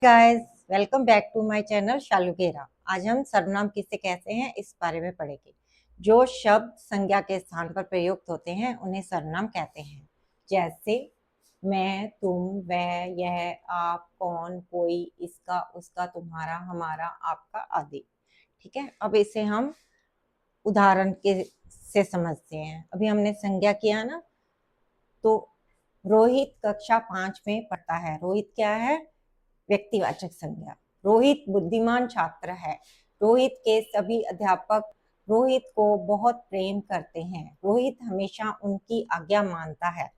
Guys, welcome back to my channel Shalu Gera. आज हम सर्वनाम किसे कहते हैं इस बारे में पढ़ेंगे। जो शब्द संज्ञा के स्थान पर प्रयुक्त होते हैं उन्हें सर्वनाम कहते हैं। जैसे मैं, तुम, वह, यह, आप, कौन, कोई, इसका, उसका, तुम्हारा, हमारा, आपका आदि। ठीक है, अब इसे हम उदाहरण के से समझते हैं। अभी हमने संज्ञा किया ना, तो रोहित कक्षा 5 में पढ़ता है। रोहित क्या है? व्यक्तिवाचक संज्ञा। रोहित बुद्धिमान छात्र है। रोहित के सभी अध्यापक रोहित को बहुत प्रेम करते हैं। रोहित हमेशा उनकी आज्ञा मानता है।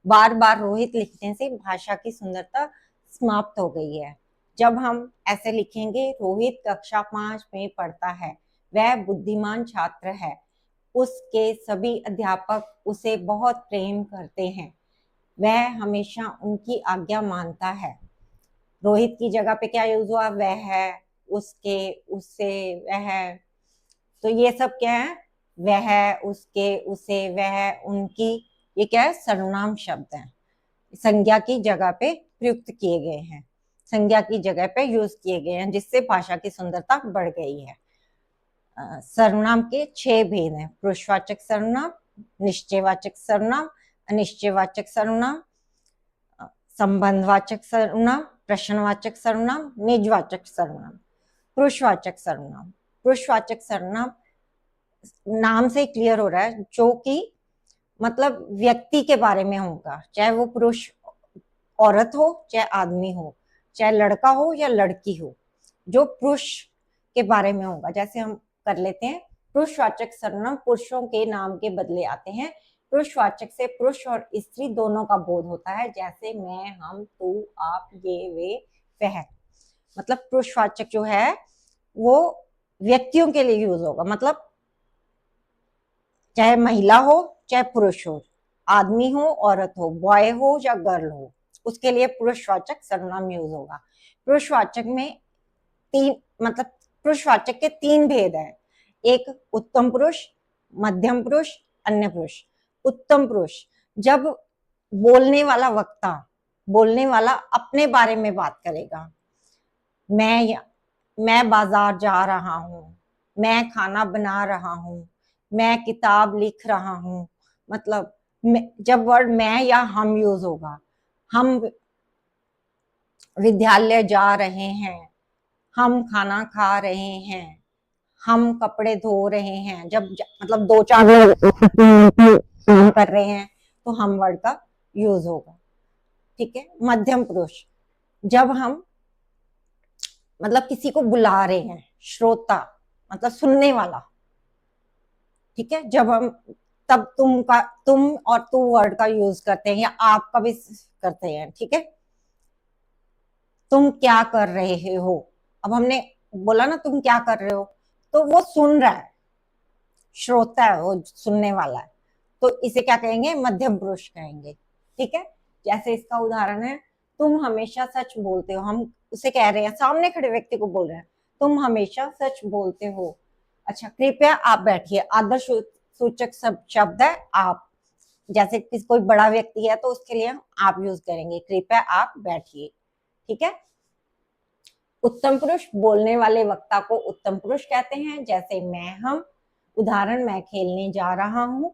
बार बार रोहित लिखने से भाषा की सुंदरता समाप्त हो गई है। जब हम ऐसे लिखेंगे, रोहित कक्षा 5 में पढ़ता है, वह बुद्धिमान छात्र है, उसके सभी अध्यापक उसे बहुत प्रेम करते हैं, वह हमेशा उनकी आज्ञा मानता है। रोहित की जगह पे क्या यूज हुआ? वह है, उसके, उससे, वह। तो ये सब क्या है? वह, उसके, उसे, वह, उनकी। ये क्या है? सर्वनाम शब्द हैं। संज्ञा की जगह पे प्रयुक्त किए गए हैं, संज्ञा की जगह पे यूज किए गए हैं, जिससे भाषा की सुंदरता बढ़ गई है। सर्वनाम के 6 भेद हैं: पुरुषवाचक सर्वनाम, निश्चयवाचक सर्वनाम, अनिश्चयवाचक सर्वनाम, संबंधवाचक सर्वनाम, प्रश्नवाचक सर्वनाम, निजवाचक सर्वनाम। पुरुषवाचक सर्वनाम। पुरुषवाचक सर्वनाम नाम से क्लियर हो रहा है, जो कि मतलब व्यक्ति के बारे में होगा, चाहे वो पुरुष औरत हो, चाहे आदमी हो, चाहे लड़का हो या लड़की हो, जो पुरुष के बारे में होगा। जैसे हम कर लेते हैं, पुरुषवाचक सर्वनाम पुरुषों के नाम के बदले आते हैं। पुरुषवाचक से पुरुष और स्त्री दोनों का बोध होता है, जैसे मैं, हम, तू, आप, ये, वे, वह। मतलब पुरुषवाचक जो है वो व्यक्तियों के लिए यूज होगा, मतलब चाहे महिला हो चाहे पुरुष हो, आदमी हो औरत हो, बॉय हो या गर्ल हो, उसके लिए पुरुषवाचक सर्वनाम यूज होगा। पुरुषवाचक में तीन, मतलब पुरुषवाचक के 3 भेद हैं। एक उत्तम पुरुष, मध्यम पुरुष, अन्य पुरुष। उत्तम पुरुष, जब बोलने वाला वक्ता, बोलने वाला अपने बारे में बात करेगा। मैं बाजार जा रहा हूं, मैं खाना बना रहा हूं, मैं किताब लिख रहा हूं। मतलब जब वर्ड मैं या हम यूज होगा, हम विद्यालय जा रहे हैं, हम खाना खा रहे हैं, हम कपड़े धो रहे हैं। जब मतलब 2-4 लोग काम कर रहे हैं तो हम वर्ड का यूज होगा। ठीक है। मध्यम पुरुष, जब हम मतलब किसी को बुला रहे हैं, श्रोता मतलब सुनने वाला। ठीक है, जब हम तब तुम और तू वर्ड का यूज करते हैं, या आप का भी करते हैं। ठीक है, तुम क्या कर रहे हो। अब हमने बोला ना तुम क्या कर रहे हो, तो वो सुन रहा है, श्रोता है, वो सुनने वाला है, तो इसे क्या कहेंगे? मध्यम पुरुष कहेंगे। ठीक है, जैसे इसका उदाहरण है, तुम हमेशा सच बोलते हो। हम उसे कह रहे हैं, सामने खड़े व्यक्ति को बोल रहे हैं, तुम हमेशा सच बोलते हो। अच्छा, कृपया आप बैठिए, आदर सूचक शब्द है आप। जैसे कोई बड़ा व्यक्ति है तो उसके लिए हम आप यूज करेंगे, कृपया आप बैठिए। ठीक है। उत्तम पुरुष, बोलने वाले वक्ता को उत्तम पुरुष कहते हैं, जैसे मैं, हम। उदाहरण, मैं खेलने जा रहा हूं।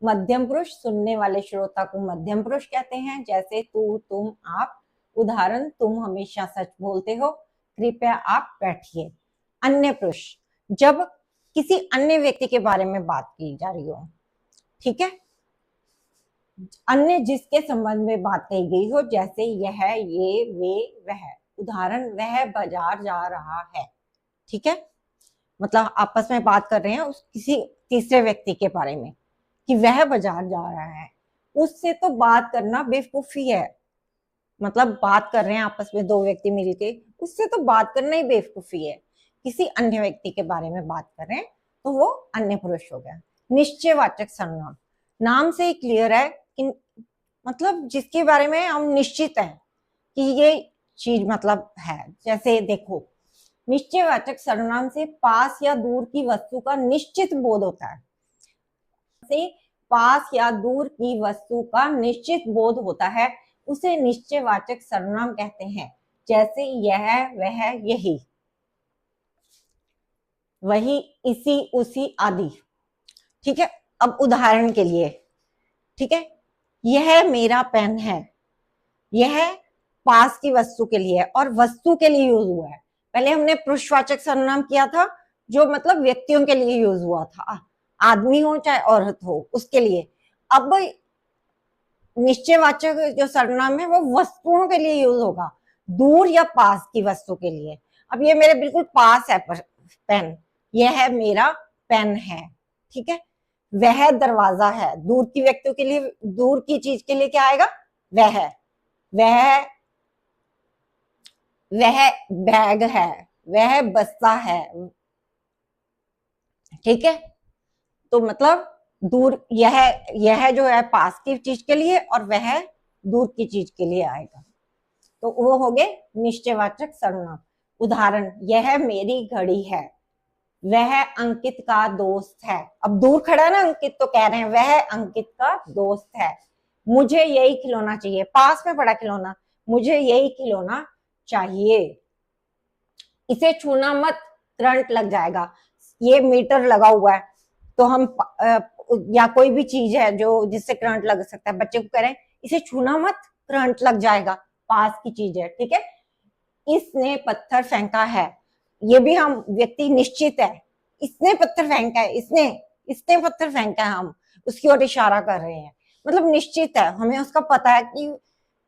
मध्यम पुरुष, सुनने वाले श्रोता को मध्यम पुरुष कहते हैं, जैसे तू, तुम, आप। उदाहरण, तुम हमेशा सच बोलते हो, कृपया आप बैठिए। अन्य पुरुष, जब किसी अन्य व्यक्ति के बारे में बात की जा रही हो। ठीक है, अन्य जिसके संबंध में बात कही गई हो, जैसे यह, ये, वे, वह। उदाहरण, वह बाजार जा रहा है। ठीक है, मतलब आपस में बात कर रहे हैं उस किसी तीसरे व्यक्ति के बारे में कि वह बाजार जा रहा है। उससे तो बात करना बेवकूफी है। मतलब बात कर रहे हैं आपस में 2 व्यक्ति मिलके, उससे तो बात करना ही बेवकूफी है। किसी अन्य व्यक्ति के बारे में बात कर रहे हैं तो वो अन्य पुरुष हो गया। निश्चयवाचक सर्वनाम, नाम से ही क्लियर है कि मतलब जिसके बारे में हम निश्चित हैं कि ये चीज मतलब है। जैसे देखो, निश्चयवाचक सर्वनाम से पास या दूर की वस्तु का निश्चित बोध होता है। से पास या दूर की वस्तु का निश्चित बोध होता है, उसे निश्चयवाचक सर्वनाम कहते हैं। जैसे यह, वह, यही, वही, इसी, उसी आदि। ठीक है, अब उदाहरण के लिए, ठीक है, यह मेरा पेन है, यह पास की वस्तु के लिए और वस्तु के लिए यूज हुआ है। पहले हमने पुरुषवाचक सर्वनाम किया था जो मतलब व्यक्तियों के लिए यूज हुआ था, आदमी हो चाहे औरत हो उसके लिए। अब निश्चयवाचक जो सर्वनाम है वो वस्तुओं के लिए यूज होगा, दूर या पास की वस्तु के लिए। अब ये मेरे बिल्कुल पास है पेन, यह मेरा पेन है। ठीक है, वह दरवाजा है, दूर की व्यक्तियों के लिए, दूर की चीज के लिए क्या आएगा, वह। वह वह बैग है, वह बस्ता है। ठीक है, तो मतलब दूर, यह जो है पास की चीज के लिए और वह दूर की चीज के लिए आएगा। तो वो हो गए निश्चयवाचक सर्वनाम। उदाहरण, यह मेरी घड़ी है, वह अंकित का दोस्त है। अब दूर खड़ा है ना अंकित, तो कह रहे हैं वह अंकित का दोस्त है। मुझे यही खिलौना चाहिए, पास में पड़ा खिलौना, मुझे यही खिलौना चाहिए। इसे छूना मत, करंट लग जाएगा। ये मीटर लगा हुआ है, तो हम या कोई भी चीज है जो जिससे करंट लग सकता है, बच्चे को कह रहे हैं इसे छूना मत, करंट लग जाएगा, पास की चीज है। ठीक है, इसने पत्थर फेंका है, ये भी हम व्यक्ति निश्चित है, इसने पत्थर फेंका है, इसने पत्थर फेंका है, हम उसकी ओर इशारा कर रहे हैं, मतलब निश्चित है, हमें उसका पता है कि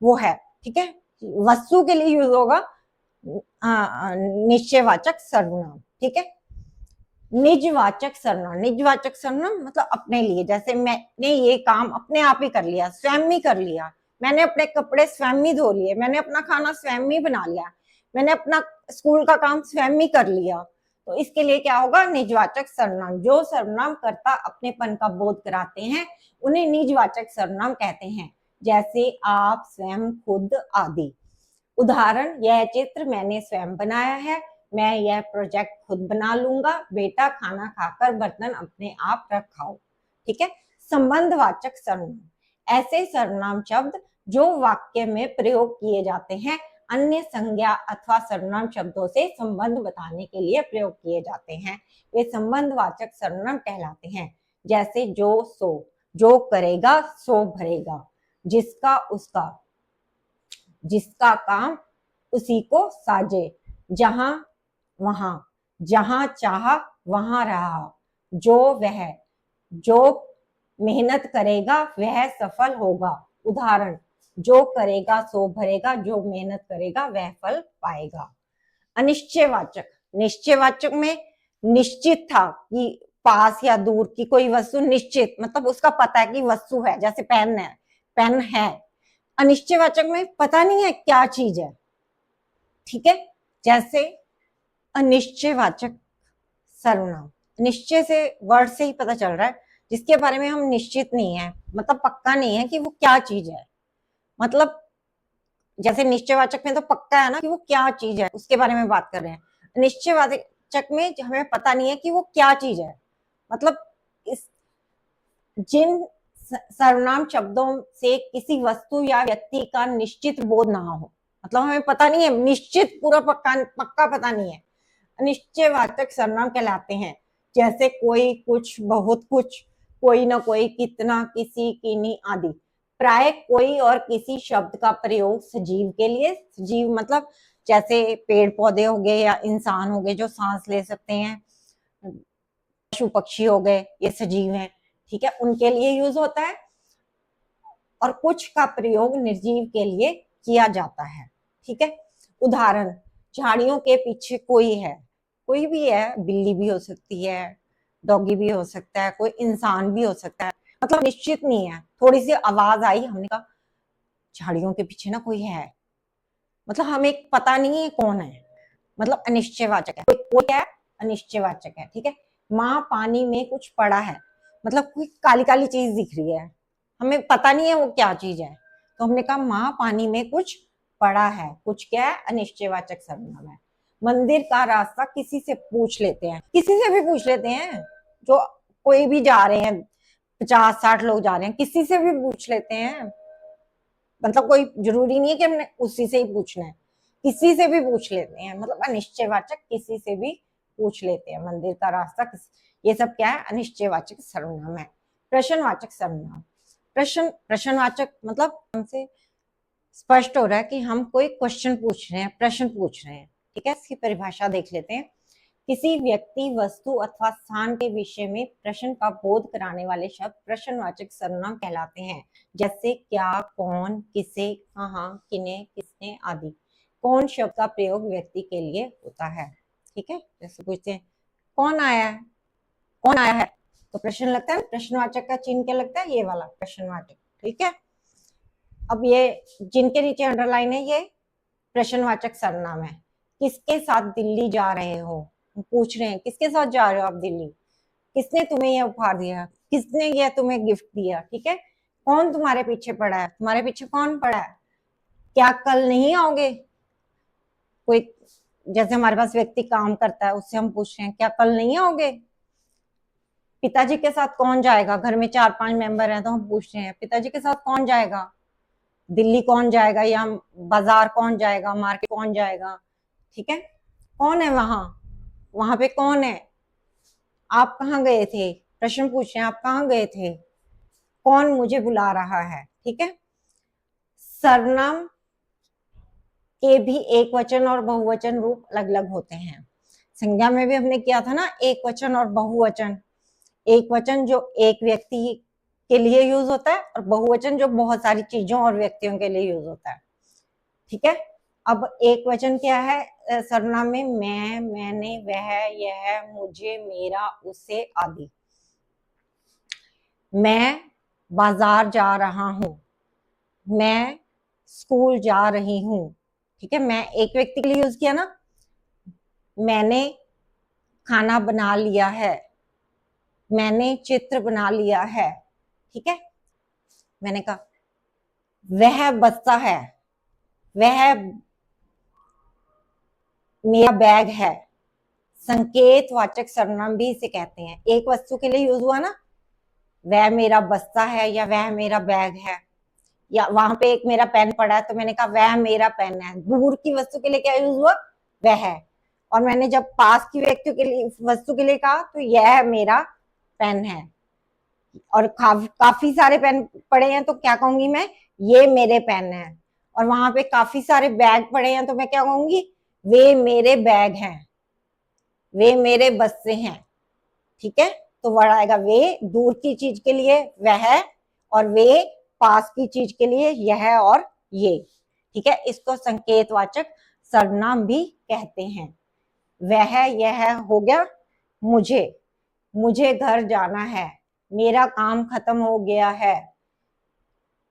वो है। ठीक है, वस्तु के लिए यूज होगा निश्चयवाचक सर्वनाम। ठीक है, निजवाचक सर्वनाम, निजवाचक सर्वनाम मतलब अपने लिए, जैसे मैंने ये काम अपने आप ही कर लिया, स्वयं ही कर लिया, मैंने अपने कपड़े स्वयं ही धो लिए, मैंने अपना खाना स्वयं ही बना लिया, मैंने अपना स्कूल का काम स्वयं ही कर लिया। तो इसके लिए क्या होगा, निजवाचक सर्वनाम। जो सर्वनाम कर्ता अपनेपन का बोध कराते हैं उन्हें निजवाचक सर्वनाम कहते हैं, जैसे आप, स्वयं, खुद आदि। उदाहरण, यह चित्र मैंने स्वयं बनाया है, मैं यह प्रोजेक्ट खुद बना लूंगा, बेटा खाना खाकर बर्तन अपने आप रख खाओ। ठीक है, संबंधवाचक सर्वनाम, ऐसे सर्वनाम शब्द जो वाक्य में प्रयोग किए जाते हैं, अन्य संज्ञा अथवा सर्वनाम शब्दों से संबंध बताने के लिए प्रयोग किए जाते हैं, वे संबंधवाचक सर्वनाम कहलाते हैं। जैसे जो, सो, जो करेगा सो भरेगा, जिसका उसका, जिसका काम उसी को साजे, जहां वहां, जहां चाहा वहां रहा, जो वह, जो मेहनत करेगा वह सफल होगा। उदाहरण, जो करेगा सो भरेगा, जो मेहनत करेगा वह फल पाएगा। अनिश्चयवाचक, निश्चयवाचक में निश्चित था कि पास या दूर की कोई वस्तु, निश्चित मतलब उसका पता है कि वस्तु है, जैसे पेन है, पेन है। अनिश्चयवाचक में पता नहीं है क्या चीज है। ठीक है, जैसे अनिश्चयवाचक सर्वनाम, निश्चय से वर्ड से ही पता चल रहा है, जिसके बारे में हम निश्चित नहीं है, मतलब पक्का नहीं है कि वो क्या चीज है। मतलब जैसे निश्चयवाचक में तो पक्का है ना कि वो क्या चीज है, उसके बारे में बात कर रहे हैं। निश्चयवाचक में हमें पता नहीं है कि वो क्या चीज है, मतलब इस जिन सर्वनाम शब्दों से किसी वस्तु या व्यक्ति का निश्चित बोध ना हो, मतलब हमें पता नहीं है, निश्चित पूरा पक्का पता नहीं है, अनिश्चयवाचक सर्वनाम कहलाते हैं। जैसे कोई, कुछ, बहुत कुछ, कोई ना कोई, कितना, किसी, किन्हीं आदि। प्राय कोई और किसी शब्द का प्रयोग सजीव के लिए, सजीव मतलब जैसे पेड़ पौधे हो गए या इंसान हो गए जो सांस ले सकते हैं, पशु पक्षी हो गए, ये सजीव हैं। ठीक है, उनके लिए यूज होता है, और कुछ का प्रयोग निर्जीव के लिए किया जाता है। ठीक है, उदाहरण, झाड़ियों के पीछे कोई है, कोई भी है, बिल्ली भी हो सकती है, डॉगी भी हो सकता है, कोई इंसान भी हो सकता है, मतलब निश्चित नहीं है। थोड़ी सी आवाज आई, हमने कहा झाड़ियों के पीछे ना कोई है, मतलब हमें पता नहीं है कौन है, मतलब अनिश्चयवाचक है, कोई है, अनिश्चयवाचक है। ठीक है, माँ पानी में कुछ पड़ा है, मतलब कोई काली काली चीज दिख रही है, हमें पता नहीं है वो क्या चीज है, तो हमने कहा माँ पानी में कुछ पड़ा है, कुछ क्या है, अनिश्चयवाचक सर्वनाम है। मंदिर का रास्ता किसी से पूछ लेते हैं, किसी से भी पूछ लेते हैं, जो कोई भी जा रहे हैं, 50-60 लोग जा रहे हैं, किसी से भी पूछ लेते हैं, मतलब कोई जरूरी नहीं है कि हमने उसी से ही पूछना है, किसी से भी पूछ लेते हैं, मतलब अनिश्चयवाचक किसी से भी पूछ लेते हैं। मंदिर का रास्ता ये सब क्या है? अनिश्चयवाचक सर्वनाम है। प्रश्नवाचक सर्वनाम, प्रश्नवाचक मतलब हमसे स्पष्ट हो रहा है कि हम कोई क्वेश्चन पूछ रहे हैं, प्रश्न पूछ रहे हैं। ठीक है, इसकी परिभाषा देख लेते हैं। किसी व्यक्ति, वस्तु अथवा स्थान के विषय में प्रश्न का बोध कराने वाले शब्द प्रश्नवाचक सर्वनाम कहलाते हैं। जैसे क्या, कौन, किसे, कहाँ, किने, किसने आदि। कौन शब्द का प्रयोग व्यक्ति के लिए होता है। ठीक है, जैसे पूछते हैं कौन आया है, कौन आया है, तो प्रश्न लगता है, प्रश्नवाचक का चिन्ह क्या लगता है? ये वाला प्रश्नवाचक। ठीक है, अब ये जिनके नीचे अंडरलाइन है ये प्रश्नवाचक सर्वनाम है। किसके साथ दिल्ली जा रहे हो, पूछ रहे हैं किसके साथ जा रहे हो आप दिल्ली, किसने तुम्हें ये उपहार दिया, किसने ये तुम्हें गिफ्ट दिया। ठीक है, कौन तुम्हारे पीछे पड़ा है, तुम्हारे पीछे कौन पड़ा है, क्या कल नहीं आओगे। कोई जैसे हमारे पास व्यक्ति काम करता है, उससे हम पूछ रहे हैं क्या कल नहीं आओगे। पिताजी के साथ कौन जाएगा, घर में 4-5 मेंबर हैं तो हम पूछ रहे हैं पिताजी के साथ कौन जाएगा, दिल्ली कौन जाएगा, या बाजार कौन जाएगा, मार्केट कौन जाएगा। ठीक है, कौन है वहां, वहां पे कौन है, आप कहाँ गए थे, प्रश्न पूछ रहे हैं आप कहाँ गए थे, कौन मुझे बुला रहा है। ठीक है, सर्वनाम के भी एक वचन और बहुवचन रूप अलग अलग होते हैं। संज्ञा में भी हमने किया था ना, एक वचन और बहुवचन। एक वचन जो एक व्यक्ति के लिए यूज होता है, और बहुवचन जो बहुत सारी चीजों और व्यक्तियों के लिए यूज होता है। ठीक है, अब एक वचन क्या है सर्वनाम में? मैं, मैंने, वह, यह, मुझे, मेरा, उसे आदि। मैं बाजार जा रहा हूं, मैं स्कूल जा रही हूं। ठीक है, मैं एक व्यक्ति के लिए यूज किया ना। मैंने खाना बना लिया है, मैंने चित्र बना लिया है। ठीक है, मैंने कहा वह बस्ता है, वह मेरा बैग है। संकेतवाचक सर्वनाम भी इसे कहते हैं। एक वस्तु के लिए यूज हुआ ना, वह मेरा बस्ता है या वह मेरा बैग है, या वहां पे एक मेरा पेन पड़ा है तो मैंने कहा वह मेरा पेन है। दूर की वस्तु के लिए क्या यूज हुआ? वह है। और मैंने जब पास की व्यक्ति के लिए, वस्तु के लिए कहा तो यह मेरा पेन है। और काफी सारे पेन पड़े हैं तो क्या कहूंगी मैं? ये मेरे पेन है। और वहां पे काफी सारे बैग पड़े हैं तो मैं क्या कहूंगी? वे मेरे बैग हैं, वे मेरे बस्ते हैं। ठीक है, तो वर्ड आएगा वे दूर की चीज के लिए वह, और वे पास की चीज के लिए यह और ये। ठीक है, इसको संकेतवाचक सर्वनाम भी कहते हैं। वह, यह हो गया। मुझे, मुझे घर जाना है, मेरा काम खत्म हो गया है,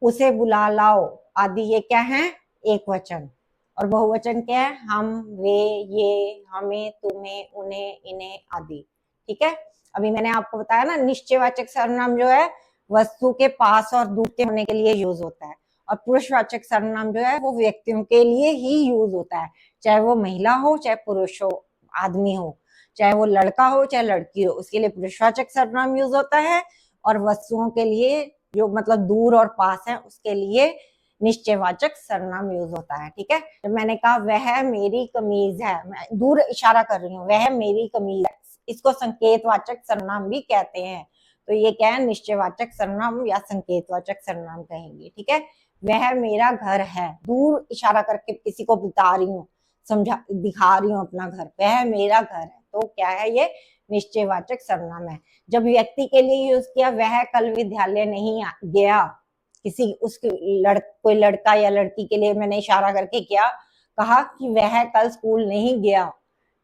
उसे बुला लाओ आदि। ये क्या है? एक वचन। और बहुवचन क्या है? हम, वे, ये, हमें, तुम्हें, उन्हें, इन्हें आदि। ठीक है, अभी मैंने आपको बताया ना, निश्चयवाचक सर्वनाम जो है वस्तु के पास और दूर के होने के लिए यूज होता है, और पुरुषवाचक सर्वनाम जो है वो व्यक्तियों के लिए ही यूज होता है, चाहे वो महिला हो, चाहे पुरुष हो, आदमी हो, चाहे वो लड़का हो, चाहे लड़की हो, उसके लिए पुरुषवाचक सर्वनाम यूज होता है। और वस्तुओं के लिए जो मतलब दूर और पास है उसके लिए निश्चयवाचक सर्वनाम यूज होता है। ठीक है, तो मैंने कहा वह मेरी कमीज है, मैं दूर इशारा कर रही हूँ, वह मेरी कमीज है, इसको संकेतवाचक सर्वनाम भी कहते हैं। तो ये क्या है? निश्चयवाचक सर्वनाम या संकेतवाचक सर्वनाम कहेंगे। ठीक है, वह मेरा घर है, दूर इशारा करके किसी को बता रही हूँ, समझा, दिखा रही हूँ अपना घर, वह मेरा घर है, तो क्या है? ये निश्चयवाचक सर्वनाम है। जब व्यक्ति के लिए यूज किया, वह कल विद्यालय नहीं गया, किसी कोई लड़का या लड़की के लिए मैंने इशारा करके क्या कहा कि वह कल स्कूल नहीं गया,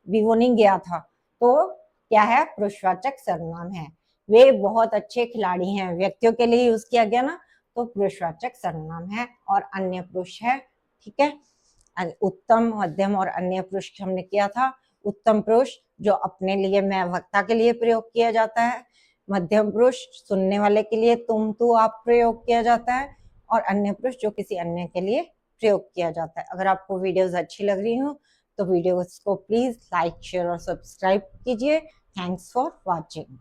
भी वो नहीं गया था, तो क्या है? पुरुषवाचक सर्वनाम है। वे बहुत अच्छे खिलाड़ी हैं, व्यक्तियों के लिए यूज किया गया ना, तो पुरुषवाचक सर्वनाम है। और अन्य पुरुष है। ठीक है, उत्तम, मध्यम और अन्य पुरुष हमने किया था। उत्तम पुरुष जो अपने लिए, मैं, वक्ता के लिए प्रयोग किया जाता है। मध्यम पुरुष सुनने वाले के लिए तुम, तू, आप प्रयोग किया जाता है। और अन्य पुरुष जो किसी अन्य के लिए प्रयोग किया जाता है। अगर आपको वीडियोस अच्छी लग रही हो तो वीडियोस को प्लीज लाइक, शेयर और सब्सक्राइब कीजिए। Thanks for watching.